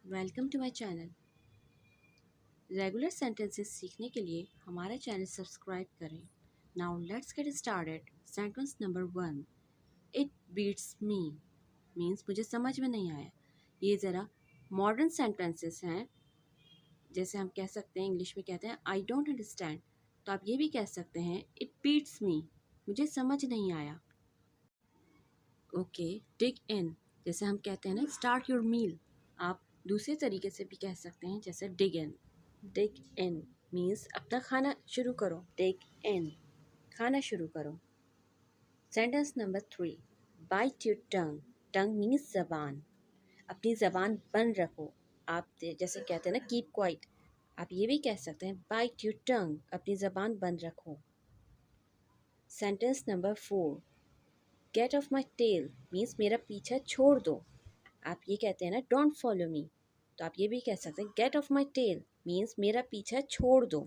Welcome to my channel. Regular sentences सीखने के लिए हमारा चैनल सब्सक्राइब करें। Now let's get started. Sentence number 1, it beats me means मुझे समझ में नहीं आया। ये ज़रा मॉडर्न सेंटेंसेस हैं। जैसे हम कह सकते हैं, इंग्लिश में कहते हैं आई डोंट अंडरस्टैंड, तो आप ये भी कह सकते हैं इट बीट्स मी, मुझे समझ नहीं आया। ओके, डिग इन, जैसे हम कहते हैं ना स्टार्ट योर मील, आप दूसरे तरीके से भी कह सकते हैं जैसे डिग इन। डिग इन मीन्स अपना खाना शुरू करो। डिग इन, खाना शुरू करो। Sentence number 3, bite your tongue. Tongue means जबान, अपनी जबान बंद रखो। आप जैसे कहते हैं ना कीप क्वाइट, आप ये भी कह सकते हैं बाइट योर टंग, अपनी जबान बंद रखो। Sentence number 4, get off my tail means मेरा पीछा छोड़ दो। आप ये कहते हैं ना डोंट फॉलो मी, तो आप ये भी कह सकते हैं get off my tail means मेरा पीछा छोड़ दो।